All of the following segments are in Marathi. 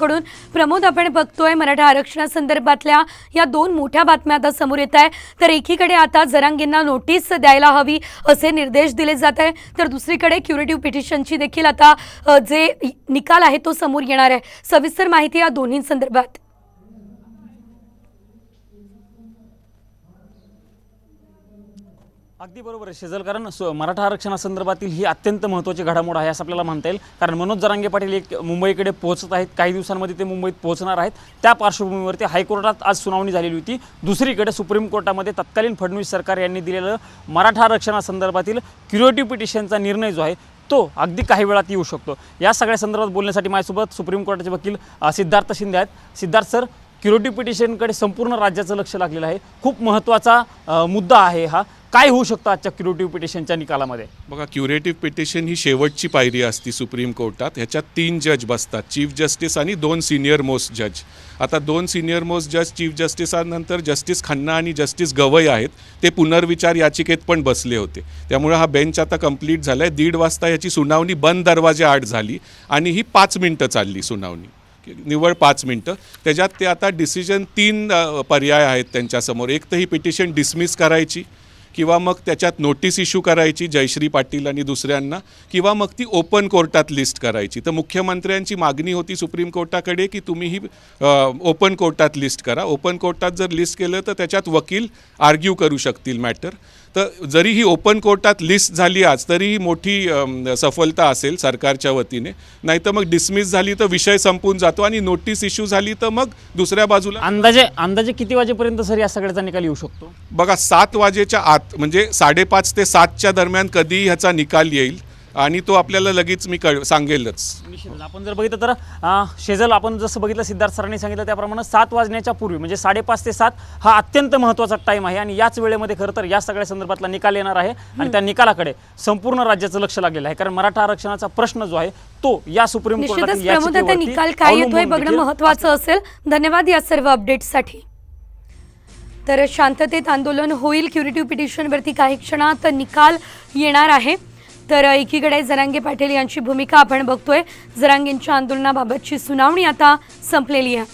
कडून प्रमोद, आपण बघतोय मराठा आरक्षणासंदर्भातल्या या दोन मोठ्या बातम्या आता समोर येत आहे। तर एकीकडे आता जरांगेंना नोटीस द्यायला हवी असे निर्देश दिले जात आहे, तर दुसरीकडे क्युरेटिव्ह पिटिशनची देखील आता जे निकाल आहे तो समोर येणार आहे। सविस्तर माहिती या दोन्ही संदर्भात। अगदी बरोबर आहे शेजल, कारण मराठा आरक्षणासंदर्भातील ही अत्यंत महत्त्वाची घडामोड आहे असं आपल्याला म्हणता येईल। कारण मनोज जरांगे पाटील एक मुंबईकडे पोहोचत आहेत, काही दिवसांमध्ये ते मुंबईत पोहोचणार आहेत। त्या पार्श्वभूमीवरती हायकोर्टात आज सुनावणी झालेली होती। दुसरीकडे सुप्रीम कोर्टामध्ये तत्कालीन फडणवीस सरकार यांनी दिलेलं मराठा आरक्षणासंदर्भातील क्युरेटिव्ह पिटिशनचा निर्णय जो आहे तो अगदी काही वेळात येऊ शकतो। या सगळ्या संदर्भात बोलण्यासाठी माझ्यासोबत सुप्रीम कोर्टाचे वकील सिद्धार्थ शिंदे आहेत। सिद्धार्थ सर, क्युरेटिव्ह पिटिशनकडे संपूर्ण राज्याचं लक्ष लागलेलं आहे, खूप महत्त्वाचा मुद्दा आहे हा। काय होऊ शकतं आजच्या क्युरेटिव्ह पिटिशनच्या निकालामध्ये? बघा, क्युरेटिव्ह पिटिशन ही शेवटची पायरी असती सुप्रीम कोर्टात। ह्याच्यात 3 जज बसतात, चीफ जस्टिस आणि 2 सिनियर मोस्ट जज। आता 2 सिनियर मोस्ट जज चीफ जस्टिसांनंतर जस्टिस खन्ना आणि जस्टिस गवई आहेत, ते पुनर्विचार याचिकेत पण बसले होते। त्यामुळे हा बेंच आता कंप्लीट झाला आहे। 1:30 वाजता याची सुनावणी बंद दरवाजे आड झाली आणि ही 5 मिनटं चालली सुनावणी, निव्वळ 5 मिनटं। त्याच्यात ते आता डिसिजन 3 पर्याय आहेत त्यांच्यासमोर। एक तर ही पिटिशन डिसमिस करायची, किंवा मग त्याच्यात नोटीस इश्यू करायची जयश्री पाटील आणि दुसऱ्यांना, किंवा मग ती ओपन कोर्टात लिस्ट करायची। तर मुख्यमंत्र्यांची मागणी होती सुप्रीम कोर्टाकडे की तुम्ही ही ओपन कोर्टात लिस्ट करा। ओपन कोर्टात जर लिस्ट केलं तर त्याच्यात वकील आर्ग्यू करू शकतील मॅटर। तर जरी ही ओपन कोर्टात लिस्ट झाली आज, तरी ही मोठी सफलता असेल सरकारच्या वतीने। नाहीतर मग डिसमिस झाली तर विषय संपून जातो, आणि नोटीस इश्यू झाली तर मग दुसऱ्या बाजूला अंदाजे किती वाजेपर्यंत सर या सगळ्याचा निकाल येऊ शकतो? बघा, 7 वाजेच्या आत, म्हणजे 5:30 ते 7च्या दरम्यान कधी ह्याचा निकाल येईल आणि तो आपल्याला लगेच मी सांगेलच। निश्चितच आपण जर बघितलं तर शेजल, आपण जसं बघितलं सिद्धार्थ सरांनी सांगितलं त्याप्रमाणे 7 वाजण्याच्या पूर्वी म्हणजे 5:30 ते 7 हा अत्यंत महत्त्वाचा टाईम आहे, आणि याच वेळेमध्ये खरं तर या सगळ्या संदर्भातला निकाल येणार आहे। आणि त्या निकालाकडे संपूर्ण राज्याचं लक्ष लागलेलं आहे, कारण मराठा आरक्षणाचा प्रश्न जो आहे तो या सुप्रीम कोर्टात निकाल काय येतोय बघणं महत्त्वाचं असेल। धन्यवाद या सर्व अपडेट्ससाठी। तर शांततेत आंदोलन होईल, क्युरेटिव्ह पिटिशनवरती काही क्षणात निकाल येणार आहे। तर एकीकडे जरांगे पाटील यांची भूमिका आपण बघतोय, जरांगेंच्या आंदोलनाबाबतची सुनावणी आता संपलेली आहे।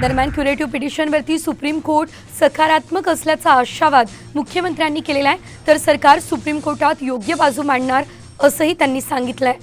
दरम्यान क्युरेटिव्ह पिटिशनवरती सुप्रीम कोर्ट सकारात्मक असल्याचा आशावाद मुख्यमंत्र्यांनी केलेला आहे, तर सरकार सुप्रीम कोर्टात योग्य बाजू मांडणार असंही त्यांनी सांगितलंय।